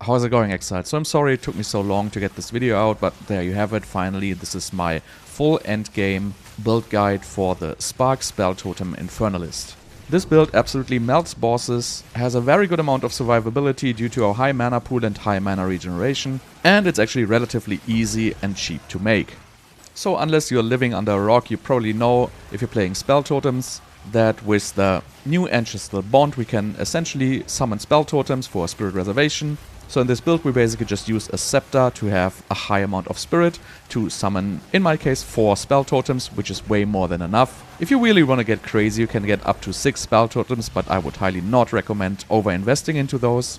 How's it going, Exile? So I'm sorry it took me so long to get this video out, but there you have it. Finally, this is my full endgame build guide for the Spark spell Totem Infernalist. This build absolutely melts bosses, has a very good amount of survivability due to our high mana pool and high mana regeneration, and it's actually relatively easy and cheap to make. So unless you're living under a rock, you probably know, if you're playing spell totems, that with the new Ancestral Bond we can essentially summon spell totems for spirit reservation. So in this build we basically just use a scepter to have a high amount of spirit to summon, in my case, 4 spell totems, which is way more than enough. If you really want to get crazy, you can get up to 6 spell totems, but I would highly not recommend over-investing into those.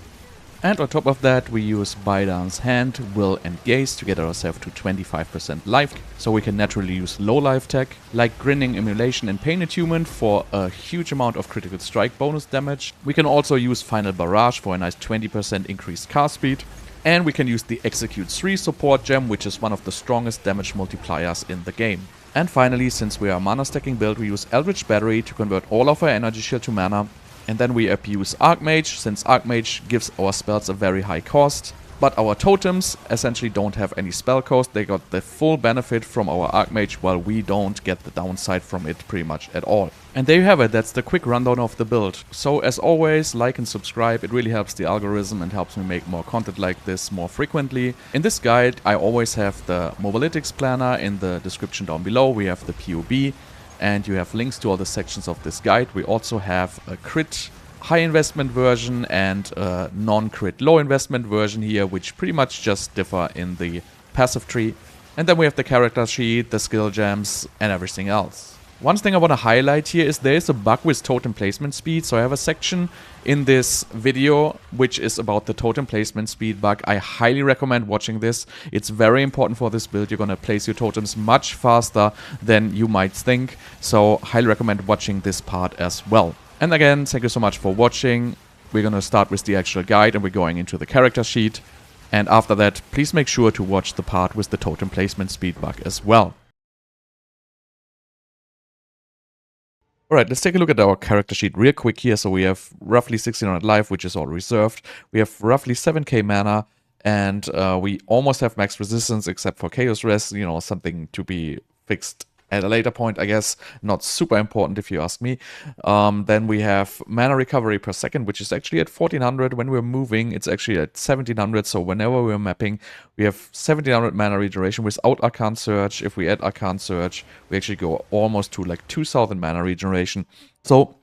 And on top of that, we use Baidan's Hand, Will and Gaze to get ourselves to 25% life, so we can naturally use low life tech, like Grinning Immolation and Pain Attunement for a huge amount of critical strike bonus damage. We can also use Final Barrage for a nice 20% increased cast speed. And we can use the Execute 3 support gem, which is one of the strongest damage multipliers in the game. And finally, since we are a mana stacking build, we use Eldritch Battery to convert all of our energy shield to mana. And then we abuse Archmage, since Archmage gives our spells a very high cost. But our totems essentially don't have any spell cost, they got the full benefit from our Archmage, while we don't get the downside from it pretty much at all. And there you have it, that's the quick rundown of the build. So as always, like and subscribe, it really helps the algorithm and helps me make more content like this more frequently. In this guide I always have the Mobalytics planner in the description down below, we have the PoE. And you have links to all the sections of this guide. We also have a crit high investment version and a non-crit low investment version here, which pretty much just differ in the passive tree. And then we have the character sheet, the skill gems, and everything else. One thing I want to highlight here is there is a bug with totem placement speed. So I have a section in this video which is about the totem placement speed bug. I highly recommend watching this. It's very important for this build. You're going to place your totems much faster than you might think. So highly recommend watching this part as well. And again, thank you so much for watching. We're going to start with the actual guide and we're going into the character sheet. And after that, please make sure to watch the part with the totem placement speed bug as well. Alright, let's take a look at our character sheet real quick here. So we have roughly 1600 life, which is all reserved. We have roughly 7k mana, and we almost have max resistance except for Chaos Rest, you know, something to be fixed at a later point, I guess. Not super important if you ask me. Then we have mana recovery per second, which is actually at 1400. When we're moving, it's actually at 1700. So whenever we're mapping, we have 1700 mana regeneration without Arcane Surge. If we add Arcane Surge, we actually go almost to like 2000 mana regeneration. So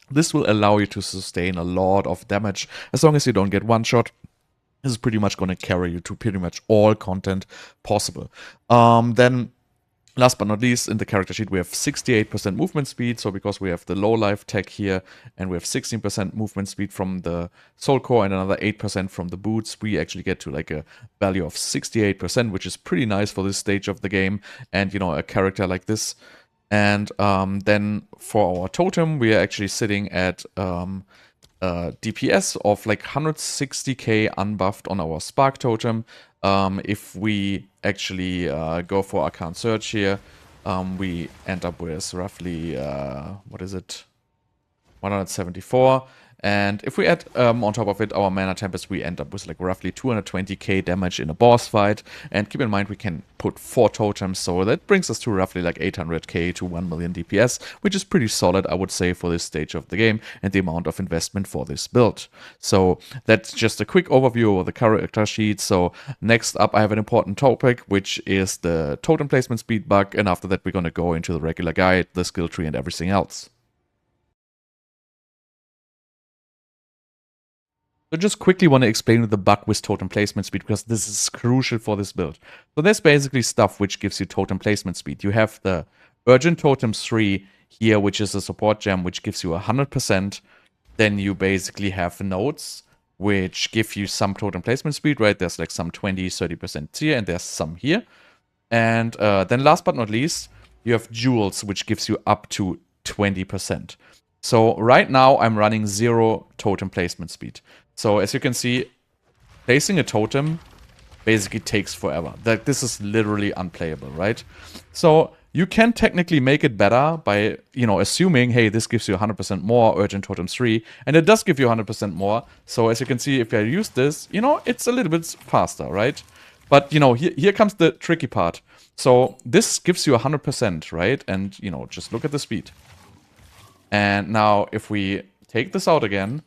this will allow you to sustain a lot of damage as long as you don't get one shot. This is pretty much going to carry you to pretty much all content possible. Then last but not least, in the character sheet, we have 68% movement speed. So because we have the low life tech here, and we have 16% movement speed from the soul core and another 8% from the boots, we actually get to like a value of 68%, which is pretty nice for this stage of the game. And, you know, a character like this. And then for our totem, we are actually sitting at DPS of like 160k unbuffed on our Spark totem. If we actually go for Arcane Surge here, we end up with roughly, what is it, 174. And if we add on top of it our Mana Tempest, we end up with like roughly 220k damage in a boss fight. And keep in mind we can put 4 totems, so that brings us to roughly like 800k to 1 million DPS, which is pretty solid, I would say, for this stage of the game and the amount of investment for this build. So that's just a quick overview of the character sheet. So next up I have an important topic, which is the totem placement speed bug, and after that we're going to go into the regular guide, the skill tree and everything else. So just quickly want to explain the bug with totem placement speed, because this is crucial for this build. So there's basically stuff which gives you totem placement speed. You have the Urgent Totem 3 here, which is a support gem, which gives you 100%. Then you basically have nodes, which give you some totem placement speed, right? There's like some 20-30% here, and there's some here. And then last but not least, you have jewels, which gives you up to 20%. So right now I'm running 0 totem placement speed. So as you can see, placing a totem basically takes forever. This is literally unplayable, right? So You can technically make it better by, you know, assuming, hey, this gives you 100% more Urgent Totem 3, and it does give you 100% more. So as you can see, if I use this, you know, it's a little bit faster, right? But, you know, here comes the tricky part. So this gives you 100%, right? And, you know, just look at the speed. And now if we take this out again,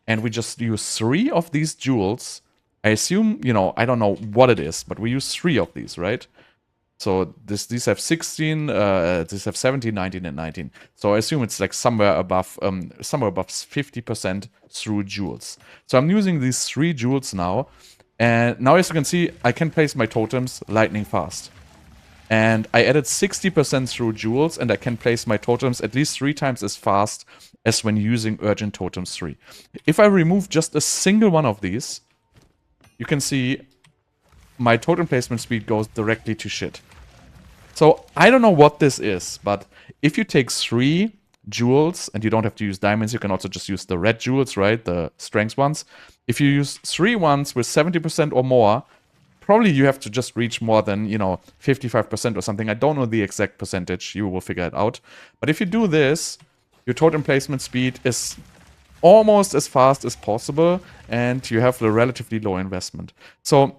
and we just use 3 of these jewels, I assume, you know, I don't know what it is, but we use 3 of these, right? So these have 16, these have 17, 19, and 19. So I assume it's like somewhere above 50% through jewels. So I'm using these 3 jewels now, and now as you can see, I can place my totems lightning fast. And I added 60% through jewels, and I can place my totems at least 3 times as fast as when using Urgent Totems 3. If I remove just a single one of these, you can see my totem placement speed goes directly to shit. So I don't know what this is, but if you take 3 jewels, and you don't have to use diamonds, you can also just use the red jewels, right? The strength ones. If you use 3 ones with 70% or more, probably you have to just reach more than, you know, 55% or something. I don't know the exact percentage. You will figure it out. But if you do this, your totem placement speed is almost as fast as possible, and you have a relatively low investment. So,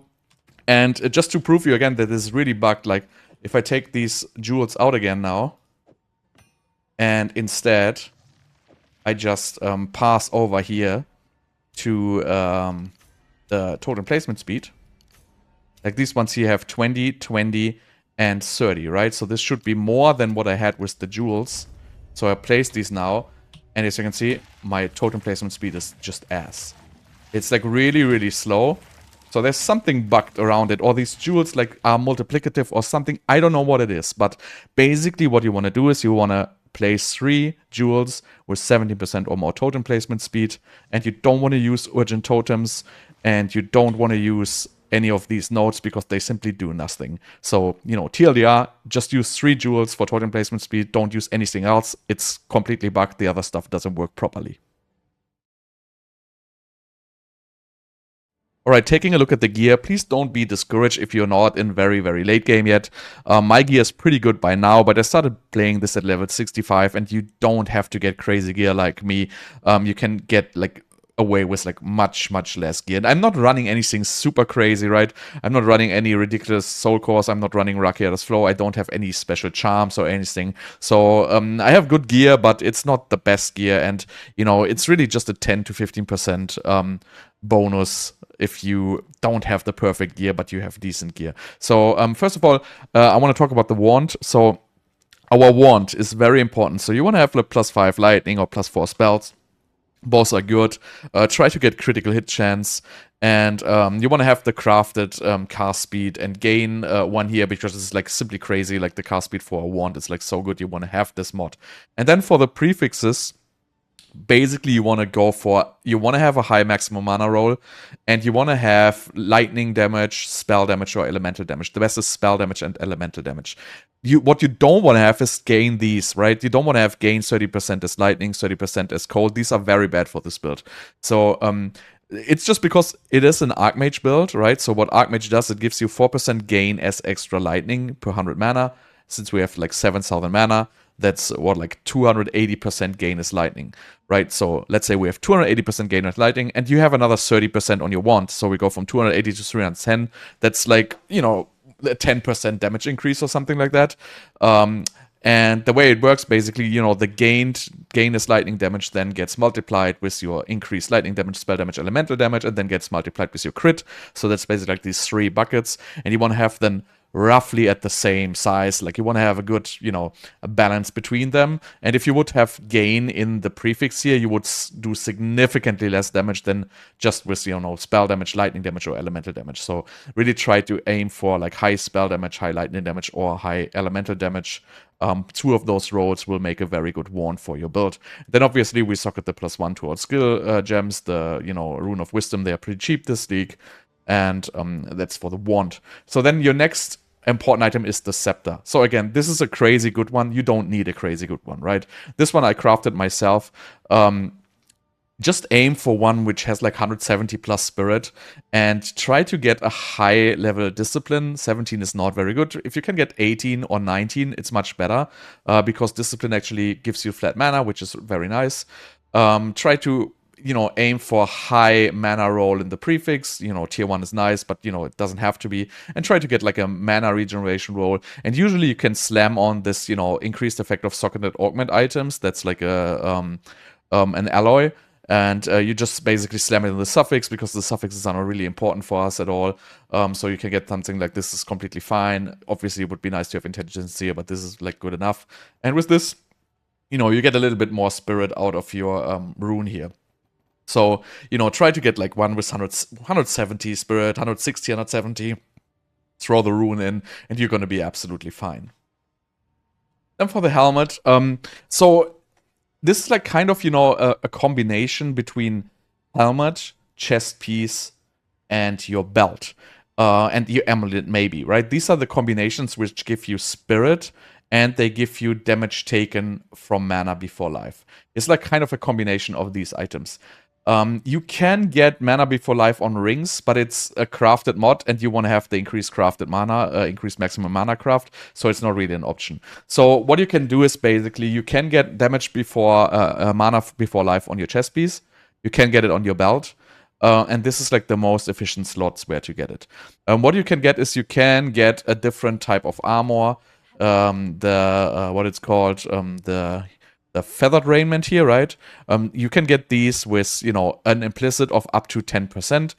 and just to prove you again that this is really bugged, like, if I take these jewels out again now, and instead I just pass over here to the totem placement speed, like these ones here have 20, 20, and 30, right? So this should be more than what I had with the jewels. So I place these now, and as you can see, my totem placement speed is just ass. It's like really, really slow. So there's something bugged around it, or these jewels like are multiplicative or something. I don't know what it is, but basically what you want to do is you want to place 3 jewels with 70% or more totem placement speed, and you don't want to use urgent totems, and you don't want to use any of these nodes because they simply do nothing. So, you know, TLDR, just use 3 jewels for totem placement speed. Don't use anything else. It's completely bugged. The other stuff doesn't work properly. Alright, taking a look at the gear, please don't be discouraged if you're not in very, very late game yet. My gear is pretty good by now, but I started playing this at level 65, and you don't have to get crazy gear like me. You can get, like, away with like much less gear. And I'm not running anything super crazy, right? I'm not running any ridiculous soul cores. I'm not running Rakia's Flow. I don't have any special charms or anything. So I have good gear, but it's not the best gear, and you know, it's really just a 10 to 15% bonus if you don't have the perfect gear but you have decent gear. So first of all, I want to talk about the wand. So our wand is very important. So you want to have like +5 lightning or +4 spells. Both are good. Try to get critical hit chance, and you want to have the crafted cast speed and gain one here, because it's like simply crazy. Like the cast speed for a wand is like so good. You want to have this mod. And then for the prefixes, basically you want to go for, you want to have a high maximum mana roll, and you want to have lightning damage, spell damage, or elemental damage. The best is spell damage and elemental damage. What you don't want to have is gain these, right? You don't want to have gain 30% as lightning, 30% as cold. These are very bad for this build. So it's just because it is an Archmage build, right? So what Archmage does, it gives you 4% gain as extra lightning per 100 mana. Since we have like 7,000 mana, that's what, like 280% gain is lightning, right? So let's say we have 280% gain with lightning, and you have another 30% on your wand. So we go from 280 to 310. That's like, you know, a 10% damage increase or something like that. And the way it works, basically, you know, the gain is lightning damage, then gets multiplied with your increased lightning damage, spell damage, elemental damage, and then gets multiplied with your crit. So that's basically like these 3 buckets, and you want to have them roughly at the same size. Like you want to have a good, you know, a balance between them. And if you would have gain in the prefix here, you would do significantly less damage than just with, you know, spell damage, lightning damage, or elemental damage. So really try to aim for like high spell damage, high lightning damage, or high elemental damage. 2 of those rolls will make a very good wand for your build. Then obviously we socket the +1 towards skill gems. The, you know, Rune of Wisdom, they are pretty cheap this league. And that's for the wand. So then your next important item is the scepter. So again, this is a crazy good one. You don't need a crazy good one, right? This one I crafted myself. just aim for one which has like 170 plus spirit and try to get a high level discipline. 17 is not very good. If you can get 18 or 19, it's much better because discipline actually gives you flat mana, which is very nice. Try to, aim for high mana roll in the prefix. Tier 1 is nice, but, it doesn't have to be. And try to get like a mana regeneration roll. And usually you can slam on this, increased effect of socketed augment items. That's like an alloy. And you just basically slam it in the suffix because the suffixes are not really important for us at all. So you can get something like this is completely fine. Obviously, it would be nice to have intelligence here, but this is like good enough. And with this, you get a little bit more spirit out of your rune here. So, try to get like one with 170 spirit, 160, 170. Throw the rune in, and you're going to be absolutely fine. Then for the helmet, so this is like kind of, a combination between helmet, chest piece, and your belt. And your amulet maybe, right? These are the combinations which give you spirit, and they give you damage taken from mana before life. It's like kind of a combination of these items. You can get mana before life on rings, but it's a crafted mod, and you want to have the increased crafted mana, increased maximum mana craft, so it's not really an option. So what you can do is basically you can get damage before mana before life on your chest piece. You can get it on your belt. And this is like the most efficient slots where to get it. What you can get is you can get a different type of armor. What it's called, the feathered raiment here, right? You can get these with, an implicit of up to 10%.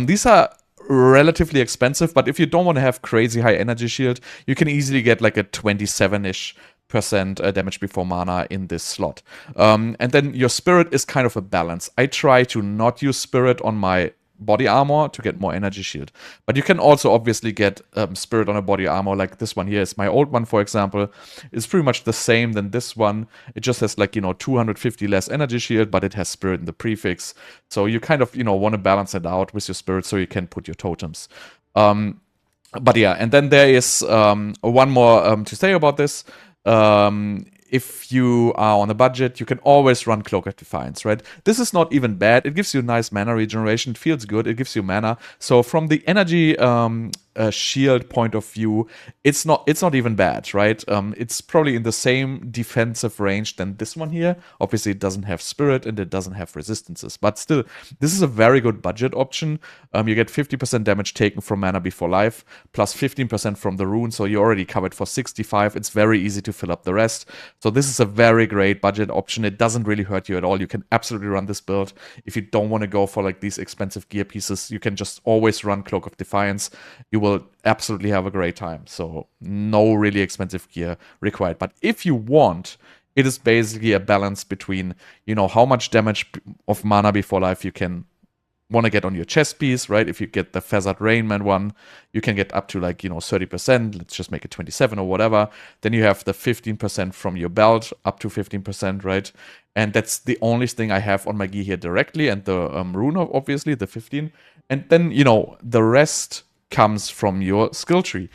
These are relatively expensive, but if you don't want to have crazy high energy shield, you can easily get like a 27-ish percent damage before mana in this slot. And then your spirit is kind of a balance. I try to not use spirit on my body armor to get more energy shield. But you can also obviously get spirit on a body armor, like this one here is my old one, for example. It's pretty much the same than this one. It just has like, 250 less energy shield, but it has spirit in the prefix. So you kind of, want to balance it out with your spirit so you can put your totems. But yeah, and then there is one more to say about this. If you are on a budget, you can always run Cloak of Defiance, right? This is not even bad. It gives you nice mana regeneration. It feels good. It gives you mana. So from the energy shield point of view, it's not even bad, right? It's probably in the same defensive range than this one here. Obviously, it doesn't have spirit and it doesn't have resistances, but still, this is a very good budget option. You get 50% damage taken from mana before life, plus 15% from the rune, so you're already covered for 65. It's very easy to fill up the rest. So this is a very great budget option. It doesn't really hurt you at all. You can absolutely run this build. If you don't want to go for like these expensive gear pieces, you can just always run Cloak of Defiance. You will absolutely have a great time. So no really expensive gear required. But if you want, it is basically a balance between, how much damage of mana before life you can want to get on your chest piece, right? If you get the feathered raiment one, you can get up to like, 30%. Let's just make it 27 or whatever. Then you have the 15% from your belt, up to 15%, right? And that's the only thing I have on my gear here directly. And the rune, obviously, the 15. And then, the rest comes from your skill tree.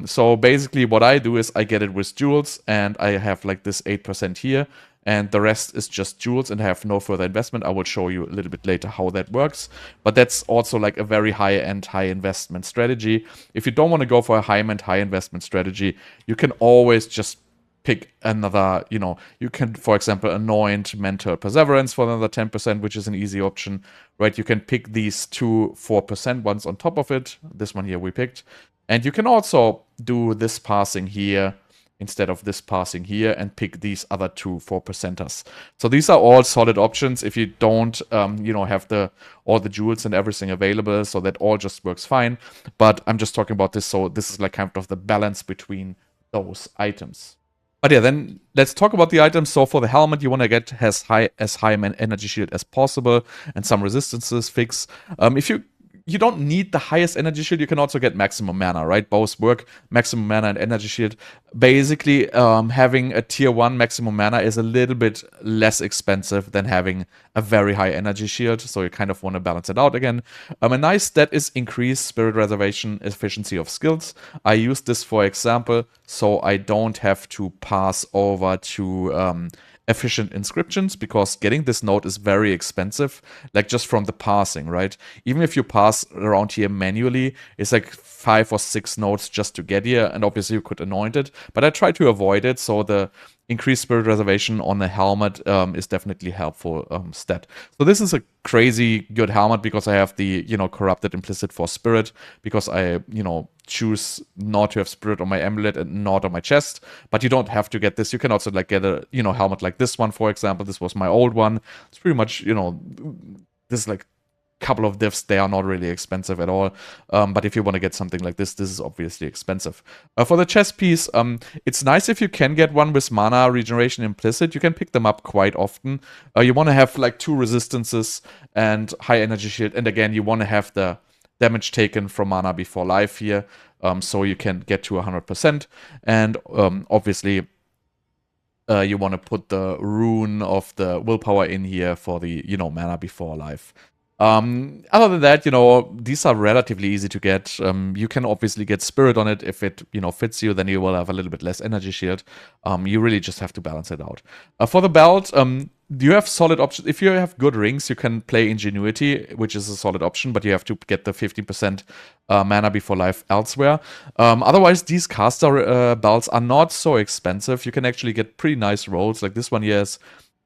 So basically what I do is I get it with jewels, and I have like this 8% here. And the rest is just jewels, and I have no further investment. I will show you a little bit later how that works. But that's also like a very high-end, high-investment strategy. If you don't want to go for a high-end, high-investment strategy, you can always just pick another, you can, for example, anoint Mental Perseverance for another 10%, which is an easy option, right? You can pick these two 4% ones on top of it. This one here we picked. And you can also do this passing here instead of this passing here, and pick these other two 4%ers. So these are all solid options if you don't, have all the jewels and everything available. So that all just works fine. But I'm just talking about this. So this is like kind of the balance between those items. But yeah, then let's talk about the items. So for the helmet, you want to get as high energy shield as possible, and some resistances fix. If you don't need the highest energy shield, you can also get maximum mana, right? Both work, maximum mana and energy shield. Basically, having a tier 1 maximum mana is a little bit less expensive than having a very high energy shield, so you kind of want to balance it out again. A nice stat is increased spirit reservation efficiency of skills. I use this, for example, so I don't have to pass over to efficient inscriptions, because getting this node is very expensive, like just from the passing, right? Even if you pass around here manually, it's like 5 or 6 nodes just to get here, and obviously you could anoint it, but I try to avoid it, so the increased spirit reservation on the helmet is definitely helpful stat. So this is a crazy good helmet because I have the, corrupted implicit for spirit, because I, choose not to have spirit on my amulet and not on my chest. But you don't have to get this. You can also like get a, helmet like this one, for example. This was my old one. It's pretty much, this is like couple of diffs. They are not really expensive at all, but if you want to get something like this is obviously expensive. For the chest piece, it's nice if you can get one with mana regeneration implicit. You can pick them up quite often. You want to have like 2 resistances and high energy shield, and again you want to have the damage taken from mana before life here, so you can get to 100%, and obviously you want to put the rune of the willpower in here for the, mana before life. Other than that, these are relatively easy to get. You can obviously get spirit on it. If it, fits you, then you will have a little bit less energy shield. You really just have to balance it out. For the belt, you have solid options. If you have good rings, you can play Ingenuity, which is a solid option, but you have to get the 15% mana before life elsewhere. Otherwise, these caster belts are not so expensive. You can actually get pretty nice rolls. Like this one here is,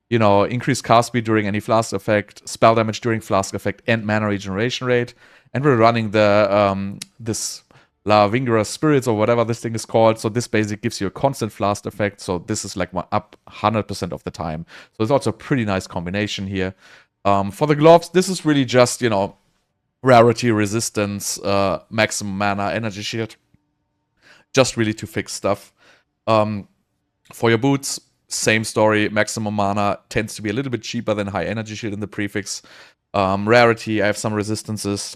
increased cast speed during any flask effect, spell damage during flask effect, and mana regeneration rate. And we're running the this La Vingera Spirits or whatever this thing is called. So this basically gives you a constant flask effect. So this is like up 100% of the time. So it's also a pretty nice combination here. For the gloves, this is really just, rarity, resistance, maximum mana, energy shield. Just really to fix stuff. For your boots, same story. Maximum mana tends to be a little bit cheaper than high energy shield in the prefix. Rarity, I have some resistances.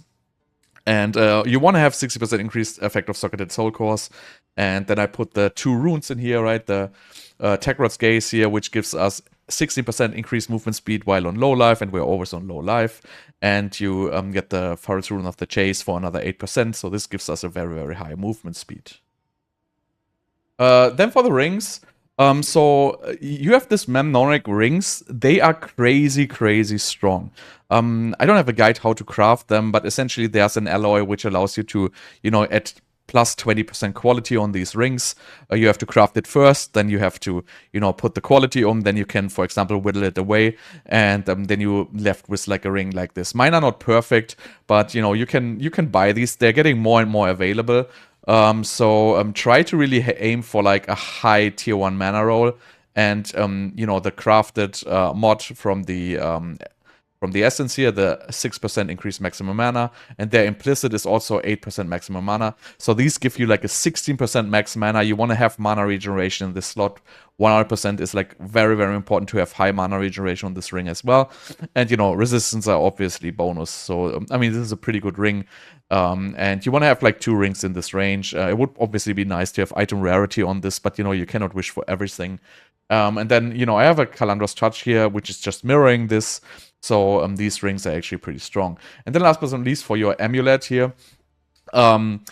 And you want to have 60% increased effect of Socketed Soul Cores. And then I put the 2 runes in here, right? The Tekrod's Gaze here, which gives us 60% increased movement speed while on low life, and we're always on low life. And you get the Forest Rune of the Chase for another 8%. So this gives us a very, very high movement speed. Then for the rings, so you have this Memnonic rings. They are crazy, crazy strong. I don't have a guide how to craft them, but essentially there's an alloy which allows you to, add plus 20% quality on these rings. You have to craft it first, then you have to, put the quality on, then you can, for example, whittle it away, and then you left with like a ring like this. Mine are not perfect, but you can buy these. They're getting more and more available. So try to really aim for like a high tier 1 mana roll, and the crafted mod from the essence here, the 6% increased maximum mana, and their implicit is also 8% maximum mana. So these give you like a 16% max mana. You want to have mana regeneration in this slot. 100% is like very, very important to have high mana regeneration on this ring as well. And resistance are obviously bonus. So I mean, this is a pretty good ring. And you want to have like 2 rings in this range. It would obviously be nice to have item rarity on this, but you cannot wish for everything. And then I have a Calandros Touch here, which is just mirroring this. So these rings are actually pretty strong. And then last but not least, for your amulet here, I'm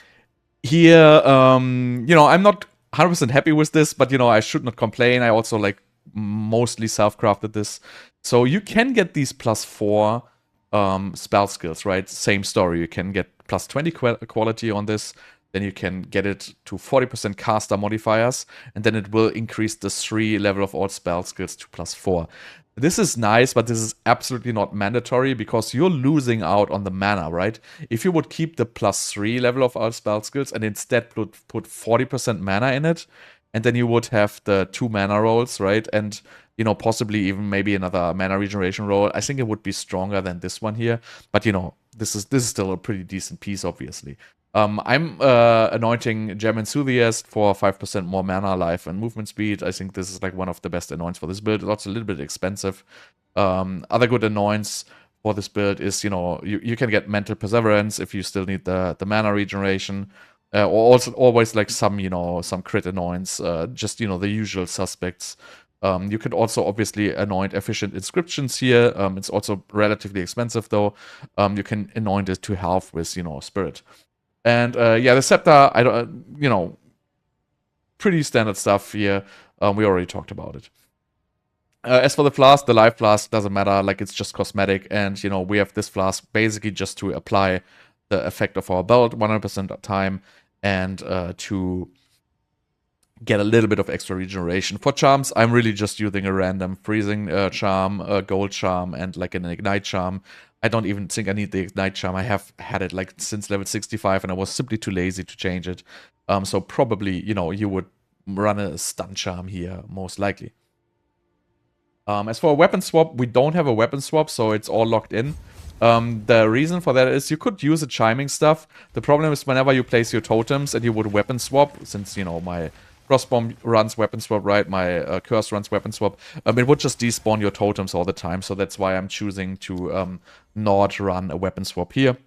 not 100% happy with this, but I should not complain. I also like mostly self-crafted this. So you can get these +4 spell skills, right? Same story. You can get +20 quality on this. Then you can get it to 40% caster modifiers, and then it will increase the 3 level of all spell skills to +4. This is nice, but this is absolutely not mandatory because you're losing out on the mana, right? If you would keep the +3 level of all spell skills and instead put 40% mana in it, and then you would have the 2 mana rolls, right? And possibly even maybe another mana regeneration roll. I think it would be stronger than this one here, but this is still a pretty decent piece, obviously. I'm anointing Gem Enthusiast for 5% more mana, life, and movement speed. I think this is like one of the best anoints for this build. It's also a little bit expensive. Other good anoints for this build is, you can get Mental Perseverance if you still need the mana regeneration. Or also always like some, some crit anoints, just, the usual suspects. You could also obviously anoint Efficient Inscriptions here. It's also relatively expensive though. You can anoint it to health with, Spirit. And yeah, the Scepter, I don't, pretty standard stuff here. We already talked about it. As for the flask, the life flask doesn't matter, like it's just cosmetic, and you know, we have this flask basically just to apply the effect of our belt 100% of the time, and to get a little bit of extra regeneration. For charms, I'm really just using a random freezing charm, a gold charm, and like an ignite charm. I don't even think I need the ignite charm. I have had it like since level 65, and I was simply too lazy to change it. So probably, you know, you would run a stun charm here, most likely. As for a weapon swap, we don't have a weapon swap, so it's all locked in. The reason for that is you could use a chiming stuff. The problem is whenever you place your totems and you would weapon swap, since, you know, my crossbomb runs weapon swap, right? My curse runs weapon swap. It would just despawn your totems all the time, so that's why I'm choosing to not run a weapon swap here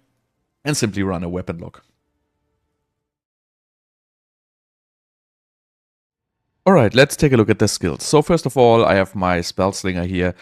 and simply run a weapon lock. Alright, let's take a look at the skills. So first of all, I have my Spell Slinger here.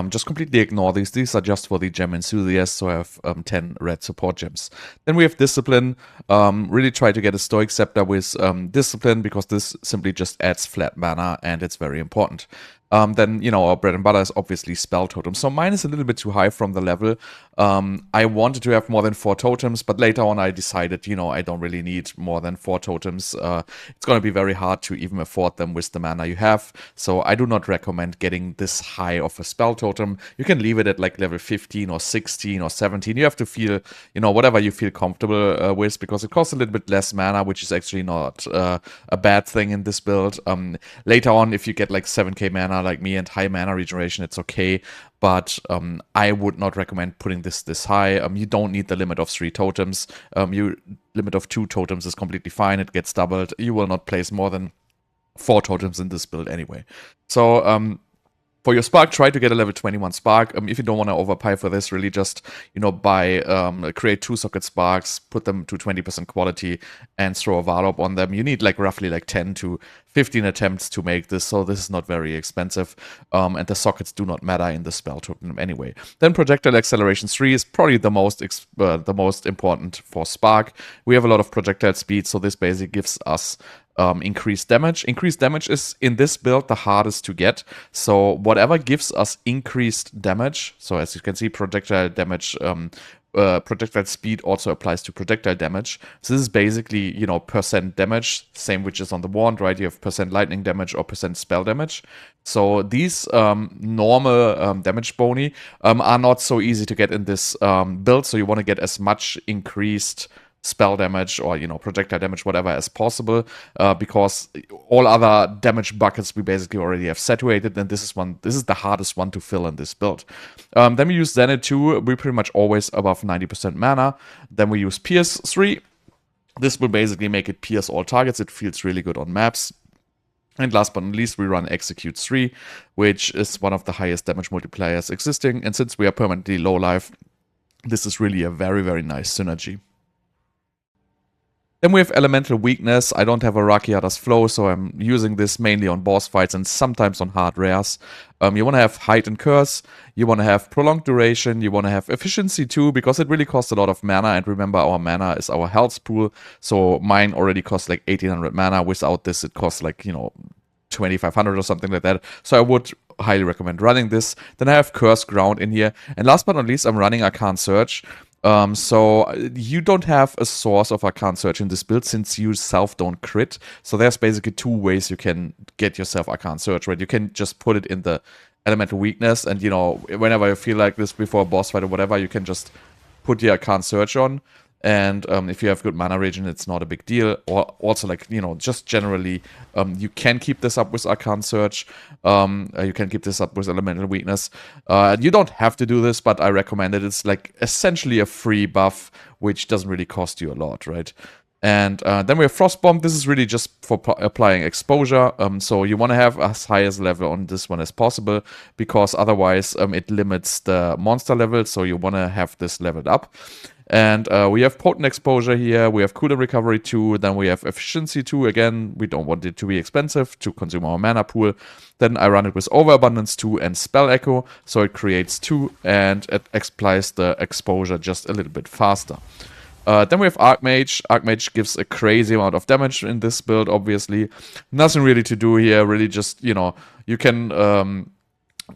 Just completely ignore these. These are just for the gem enthusiasts, so I have 10 red support gems. Then we have Discipline. Really try to get a Stoic Scepter with Discipline, because this simply just adds flat mana, and it's very important. Then, you know, our bread and butter is obviously Spell Totem. So mine is a little bit too high from the level. I wanted to have more than 4 totems, but later on I decided, you know, I don't really need more than 4 totems. It's going to be very hard to even afford them with the mana you have. So I do not recommend getting this high of a Spell Totem. You can leave it at like level 15 or 16 or 17. You have to feel, you know, whatever you feel comfortable with, because it costs a little bit less mana, which is actually not a bad thing in this build. Later on, if you get like 7k mana like me and high mana regeneration, it's okay, but I would not recommend putting this high. You don't need the limit of 3 totems. You limit of 2 totems is completely fine. It gets doubled. You will not place more than 4 totems in this build anyway. So for your Spark, try to get a level 21 Spark. If you don't want to overpay for this, really just, you know, create 2 socket Sparks, put them to 20% quality, and throw a Varlob on them. You need like roughly like 10 to 15 attempts to make this, so this is not very expensive. And the sockets do not matter in the spell token anyway. Then Projectile Acceleration 3 is probably the most important for Spark. We have a lot of projectile speed, so this basically gives us increased damage. Increased damage is, in this build, the hardest to get. So whatever gives us increased damage, so as you can see, projectile damage, projectile speed also applies to projectile damage. So this is basically, you know, percent damage, same which is on the wand, right? You have percent lightning damage or percent spell damage. So these normal damage boni are not so easy to get in this build, so you want to get as much increased spell damage or, you know, projectile damage, whatever, as possible, because all other damage buckets we basically already have saturated, and this is the hardest one to fill in this build. Then we use Zenith 2. We pretty much always above 90% mana. Then we use Pierce 3. This will basically make it pierce all targets. It feels really good on maps. And last but not least, we run Execute 3, which is one of the highest damage multipliers existing, and since we are permanently low life, this is really a very, very nice synergy. Then we have Elemental Weakness. I don't have a Rakiata's Flow, so I'm using this mainly on boss fights and sometimes on hard rares. You want to have Height and Curse, you want to have Prolonged Duration, you want to have Efficiency too, because it really costs a lot of mana, and remember, our mana is our health pool, so mine already costs like 1800 mana. Without this, it costs like, you know, 2500 or something like that, so I would highly recommend running this. Then I have Curse Ground in here, and last but not least, I'm running Arcane Surge. So you don't have a source of Arcane Surge in this build since you self don't crit. So there's basically 2 ways you can get yourself Arcane Surge, right? You can just put it in the Elemental Weakness, and, you know, whenever you feel like this before a boss fight or whatever, you can just put the Arcane Surge on. And if you have good mana regen, it's not a big deal. Or also, like, you know, just generally, you can keep this up with Arcane Surge. You can keep this up with Elemental Weakness. You don't have to do this, but I recommend it. It's like essentially a free buff, which doesn't really cost you a lot, right? And then we have Frostbomb. This is really just for applying exposure. So you want to have as high as level on this one as possible, because otherwise it limits the monster level. So you want to have this leveled up. And we have Potent Exposure here, we have Cooldown Recovery 2, then we have Efficiency 2, again, we don't want it to be expensive to consume our mana pool. Then I run it with Overabundance 2 and Spell Echo, so it creates 2, and it applies the exposure just a little bit faster. Then we have Archmage. Archmage gives a crazy amount of damage in this build, obviously. Nothing really to do here, really just, you know, you can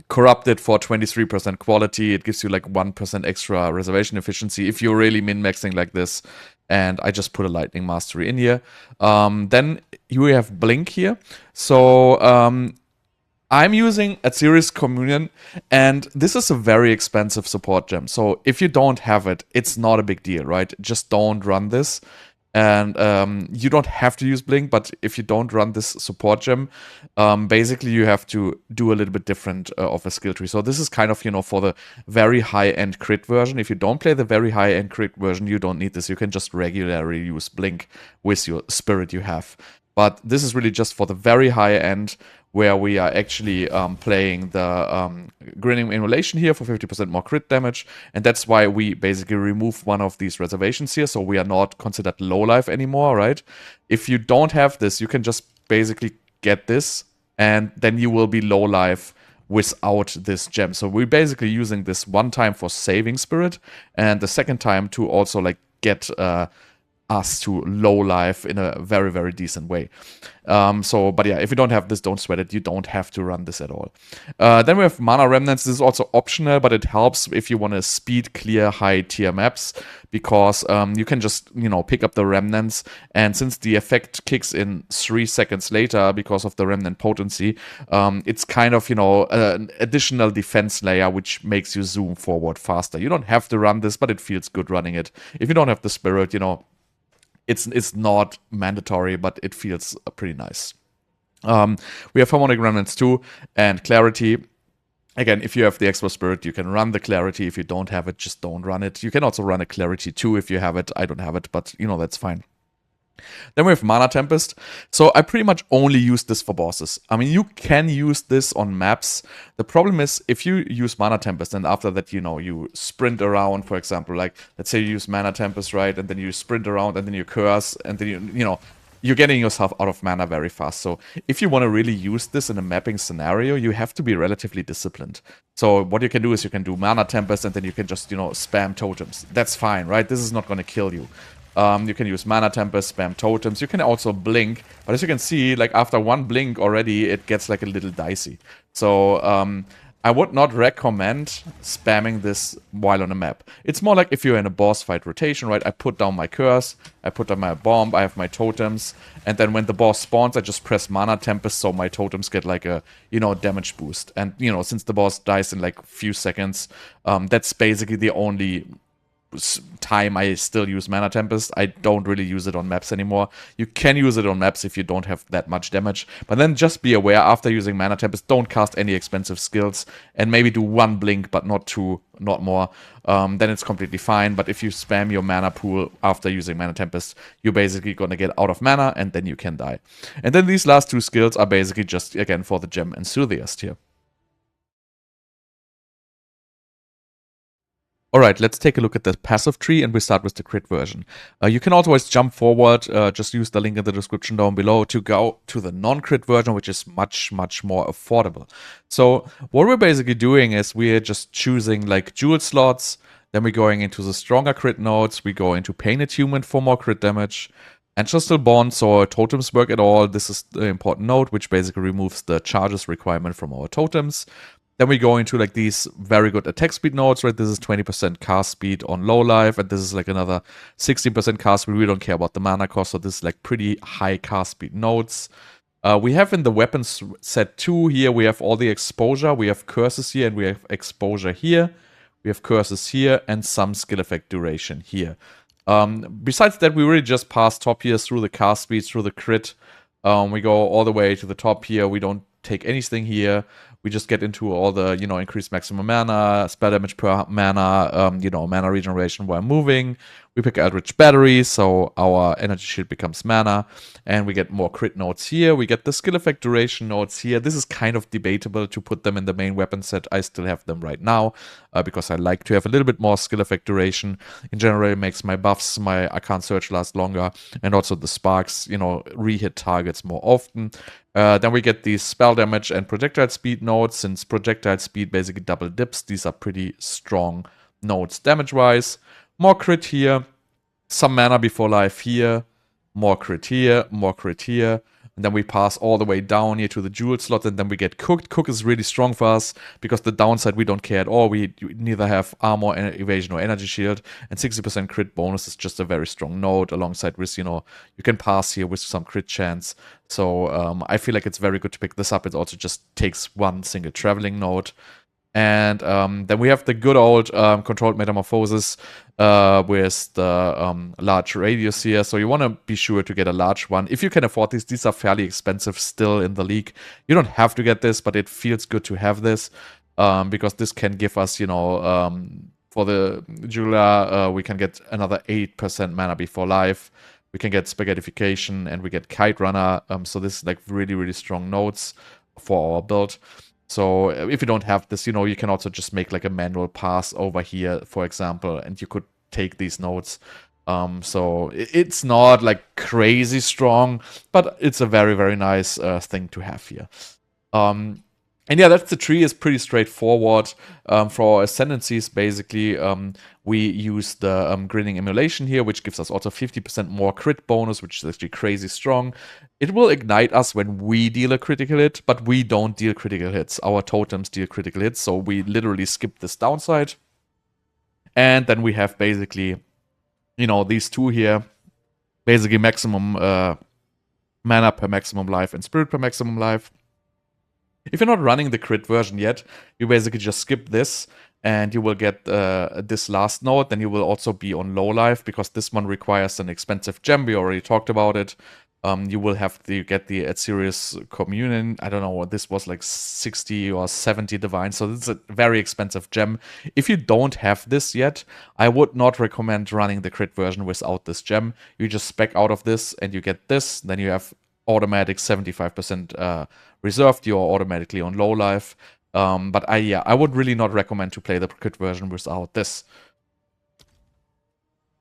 corrupted for 23% quality. It gives you like 1% extra reservation efficiency if you're really min-maxing like this. And I just put a lightning mastery in here. Then you have blink here. So I'm using a Series Communion, and this is a very expensive support gem. So if you don't have it, it's not a big deal, right? Just don't run this. And you don't have to use Blink, but if you don't run this support gem, basically you have to do a little bit different of a skill tree. So this is kind of, you know, for the very high-end crit version. If you don't play the very high-end crit version, you don't need this. You can just regularly use Blink with your spirit you have. But this is really just for the very high end, where we are actually playing the Grinning Immolation here for 50% more crit damage. And that's why we basically remove one of these reservations here, so we are not considered low life anymore, right? If you don't have this, you can just basically get this, and then you will be low life without this gem. So we're basically using this one time for saving spirit, and the second time to also like get us to low life in a very, very decent way. But yeah, if you don't have this, don't sweat it. You don't have to run this at all. Then we have Mana Remnants. This is also optional, but it helps if you want to speed clear high tier maps, because you can just, you know, pick up the Remnants, and since the effect kicks in 3 seconds later because of the Remnant potency, it's kind of, you know, an additional defense layer which makes you zoom forward faster. You don't have to run this, but it feels good running it. If you don't have the spirit, you know, it's not mandatory, but it feels pretty nice. We have Harmonic Remnants too, and Clarity. Again, if you have the Expo Spirit, you can run the Clarity. If you don't have it, just don't run it. You can also run a Clarity too if you have it. I don't have it, but you know, that's fine. Then we have Mana Tempest. So I pretty much only use this for bosses. I mean, you can use this on maps. The problem is if you use Mana Tempest and after that, you know, you sprint around, for example, like let's say you use Mana Tempest, right? And then you sprint around and then you curse and then you know, you're getting yourself out of mana very fast. So if you want to really use this in a mapping scenario, you have to be relatively disciplined. So what you can do is you can do Mana Tempest and then you can just, you know, spam totems. That's fine, right? This is not going to kill you. You can use Mana Tempest, spam totems. You can also blink, but as you can see, like after one blink already, it gets like a little dicey. So I would not recommend spamming this while on a map. It's more like if you're in a boss fight rotation, right? I put down my curse, I put down my bomb, I have my totems, and then when the boss spawns, I just press Mana Tempest, so my totems get like a, you know, damage boost. And, you know, since the boss dies in like a few seconds, that's basically the only time I still use Mana Tempest. I don't really use it on maps anymore. You can use it on maps if you don't have that much damage, but then just be aware after using Mana Tempest, don't cast any expensive skills and maybe do one blink but not two, not more. Then it's completely fine. But if you spam your mana pool after using Mana Tempest, you're basically gonna get out of mana and then you can die. And then these last two skills are basically just again for the gem enthusiast here. Alright, let's take a look at the passive tree, and we start with the crit version. You can always jump forward, just use the link in the description down below to go to the non-crit version, which is much, much more affordable. So what we're basically doing is we're just choosing like jewel slots, then we're going into the stronger crit nodes, we go into Pain Attunement for more crit damage, Ancestral Bond, so totems work at all. This is the important node, which basically removes the charges requirement from our totems. Then we go into like these very good attack speed nodes, right? This is 20% cast speed on low life, and this is like another 16% cast speed. We don't care about the mana cost, so this is like pretty high cast speed nodes. We have in the weapons set 2 here, we have all the exposure. We have curses here, and we have exposure here. We have curses here, and some skill effect duration here. Besides that, we really just pass top here through the cast speeds, through the crit. We go all the way to the top here. We don't take anything here. We just get into all the, you know, increased maximum mana, spell damage per mana, you know, mana regeneration while moving. We pick Eldritch Battery, so our energy shield becomes mana, and we get more crit nodes here. We get the skill effect duration nodes here. This is kind of debatable to put them in the main weapon set. I still have them right now, because I like to have a little bit more skill effect duration. In general, it makes my buffs, my Arcane Surge last longer, and also the sparks, you know, re-hit targets more often. Then we get these spell damage and projectile speed nodes. Since projectile speed basically double dips, these are pretty strong nodes damage-wise. More crit here, some mana before life here, more crit here, and and then we pass all the way down here to the jewel slot, and then we get cooked. Cook is really strong for us because the downside we don't care at all. We neither have armor, evasion, or energy shield, and 60% crit bonus is just a very strong node alongside with, you know, you can pass here with some crit chance. So I feel like it's very good to pick this up. It also just takes one single traveling node. And then we have the good old controlled metamorphosis with the large radius here. So you want to be sure to get a large one. If you can afford these are fairly expensive still in the league. You don't have to get this, but it feels good to have this because this can give us, you know, for the Julia, we can get another 8% mana before life. We can get Spaghettification and we get Kite Runner. So this is like really, really strong nodes for our build. So if you don't have this, you know, you can also just make like a manual pass over here, for example, and you could take these nodes. So it's not like crazy strong, but it's a very, very nice thing to have here. And yeah, that's the tree is pretty straightforward. For our ascendancies, basically, we use the grinning emulation here, which gives us also 50% more crit bonus, which is actually crazy strong. It will ignite us when we deal a critical hit, but we don't deal critical hits. Our totems deal critical hits, so we literally skip this downside. And then we have basically, you know, these two here, basically maximum mana per maximum life and spirit per maximum life. If you're not running the crit version yet, you basically just skip this and you will get this last node. Then you will also be on low life because this one requires an expensive gem. We already talked about it. You will have to get the Serious Communion. I don't know what this was, like 60 or 70 divine. So this is a very expensive gem. If you don't have this yet, I would not recommend running the crit version without this gem. You just spec out of this and you get this. Then you have automatic 75% reserved. You're automatically on low life. But I would really not recommend to play the crit version without this.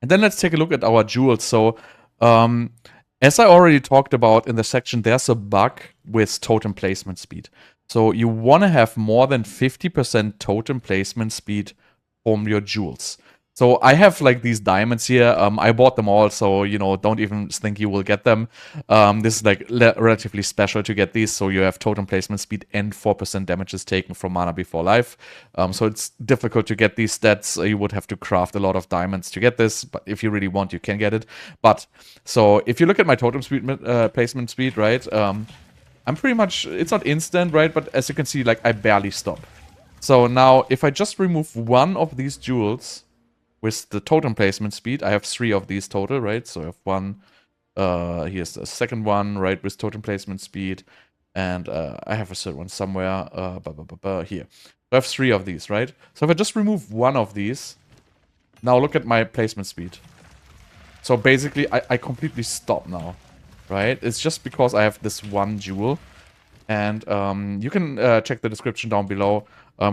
And then let's take a look at our jewels. So, as I already talked about in the section, there's a bug with totem placement speed. So you want to have more than 50% totem placement speed from your jewels. So I have like these diamonds here. I bought them all, so you know, don't even think you will get them. This is like relatively special to get these. So you have totem placement speed and 4% damages taken from mana before life. So it's difficult to get these stats. You would have to craft a lot of diamonds to get this, but if you really want, you can get it. But so if you look at my totem speed placement speed, right? I'm pretty much, it's not instant, right? But as you can see, like I barely stop. So now if I just remove one of these jewels with the totem placement speed, I have 3 of these total, right? So I have one, here's the second one, right, with totem placement speed, and I have a third one somewhere, here. So I have 3 of these, right? So if I just remove one of these, now look at my placement speed. So basically, I completely stop now, right? It's just because I have this one jewel. And you can check the description down below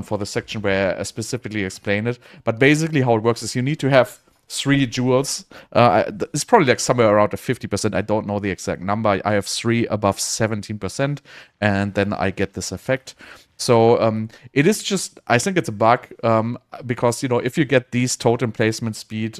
for the section where I specifically explain it. But basically how it works is you need to have 3 jewels. It's probably like somewhere around a 50%. I don't know the exact number. I have 3 above 17%. And then I get this effect. So it is just, I think it's a bug. Because, you know, if you get these totem placement speed,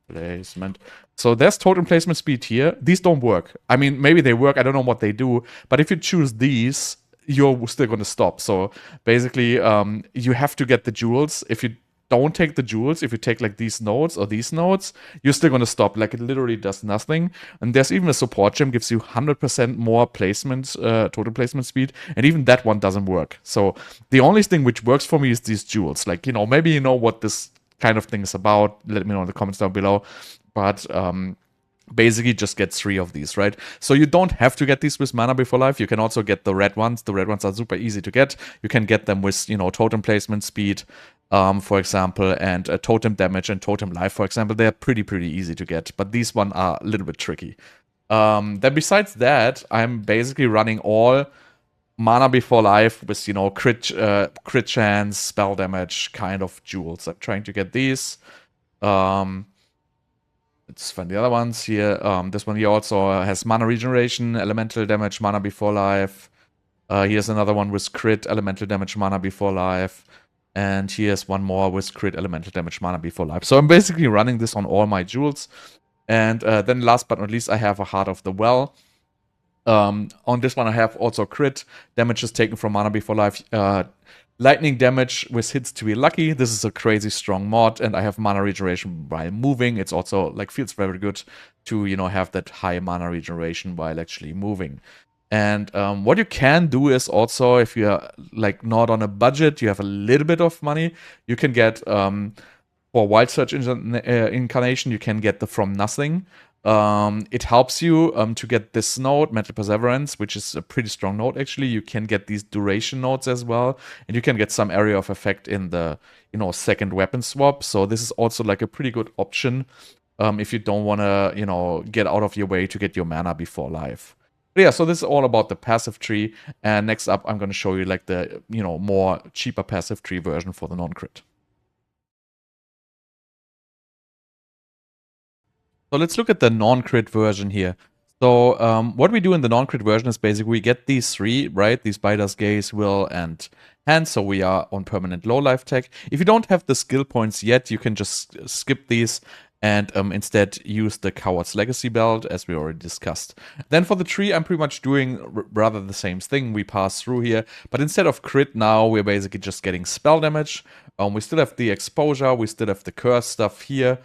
placement. So there's totem placement speed here. These don't work. I mean, maybe they work. I don't know what they do. But if you choose these, you're still going to stop. So basically, you have to get the jewels. If you don't take the jewels, if you take like these nodes or these nodes, you're still going to stop. Like it literally does nothing. And there's even a support gem gives you 100% more placement, total placement speed. And even that one doesn't work. So the only thing which works for me is these jewels. Like, you know, maybe you know what this kind of thing is about. Let me know in the comments down below. But basically just get 3 of these, right? So you don't have to get these with mana before life. You can also get the red ones. The red ones are super easy to get. You can get them with, you know, totem placement speed, for example, and totem damage and totem life, for example. They're pretty easy to get, but these one are a little bit tricky. Then besides that, I'm basically running all mana before life with, you know, crit chance, spell damage kind of jewels. I'm trying to get these. Let's find the other ones here. This one here also has mana regeneration, elemental damage, mana before life. Here's another one with crit, elemental damage, mana before life. And here's one more with crit, elemental damage, mana before life. So I'm basically running this on all my jewels. And then last but not least, I have a Heart of the Well. On this one, I have also crit. Damage is taken from mana before life. Lightning damage with hits to be lucky. This is a crazy strong mod, and I have mana regeneration while moving. It's also like feels very good to, you know, have that high mana regeneration while actually moving. And what you can do is also, if you're like not on a budget, you have a little bit of money, you can get for Wild Search Incarnation, you can get the From Nothing. It helps you to get this node, Mental Perseverance, which is a pretty strong node actually. You can get these duration nodes as well, and you can get some area of effect in the, you know, second weapon swap. So this is also like a pretty good option if you don't want to, you know, get out of your way to get your mana before life. But yeah, so this is all about the passive tree. And next up, I'm going to show you like the, you know, more cheaper passive tree version for the non-crit. So let's look at the non-crit version here. So what we do in the non-crit version is basically we get these three, right? These Biter's Gaze, Will, and Hand. So we are on permanent low life tech. If you don't have the skill points yet, you can just skip these and instead use the Coward's Legacy belt, as we already discussed. Then for the tree, I'm pretty much doing rather the same thing. We pass through here, but instead of crit now, we're basically just getting spell damage. We still have the exposure, we still have the curse stuff here.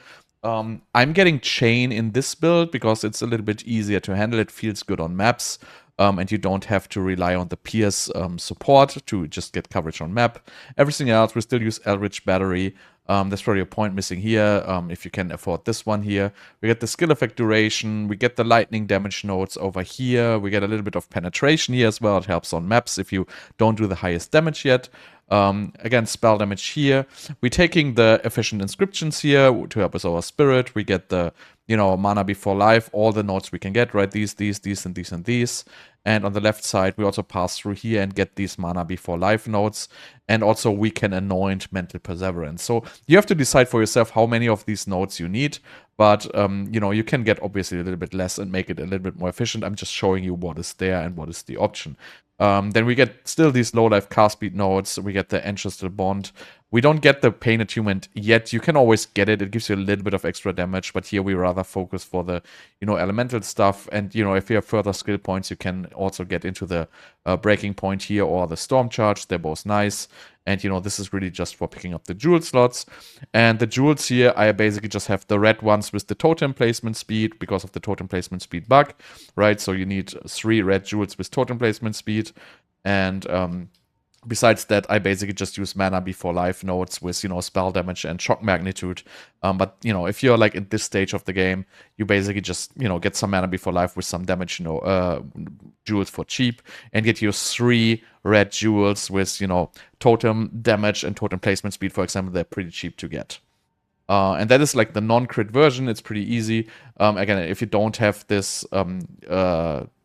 I'm getting chain in this build because it's a little bit easier to handle. It feels good on maps, and you don't have to rely on the Pierce support to just get coverage on map. Everything else, we still use Eldritch Battery. There's probably a point missing here, if you can afford this one here. We get the skill effect duration, we get the lightning damage nodes over here, we get a little bit of penetration here as well. It helps on maps if you don't do the highest damage yet. Again, spell damage here. We're taking the efficient inscriptions here to help us our spirit. We get the, you know, mana before life, all the nodes we can get, right? These, and these. And on the left side, we also pass through here and get these mana before life nodes. And also we can anoint Mental Perseverance. So you have to decide for yourself how many of these nodes you need. But, you know, you can get obviously a little bit less and make it a little bit more efficient. I'm just showing you what is there and what is the option. Then we get still these low life cast speed nodes. We get the Ancestral Bond. We don't get the Pain Attunement yet. You can always get it. It gives you a little bit of extra damage, but here we rather focus for the, you know, elemental stuff. And, you know, if you have further skill points, you can also get into the Breaking Point here or the Storm Charge. They're both nice. And, you know, this is really just for picking up the jewel slots. And the jewels here, I basically just have the red ones with the totem placement speed because of the totem placement speed bug, right? So you need 3 red jewels with totem placement speed. And besides that, I basically just use mana before life nodes with, you know, spell damage and shock magnitude. But, you know, if you're like in this stage of the game, you basically just, you know, get some mana before life with some damage, you know, jewels for cheap and get your 3 red jewels with, you know, totem damage and totem placement speed, for example. They're pretty cheap to get. And that is like the non-crit version. It's pretty easy. Again, if you don't have this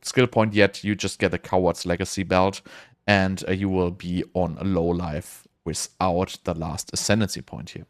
skill point yet, you just get a Coward's Legacy belt, and you will be on a low life without the last ascendancy point here.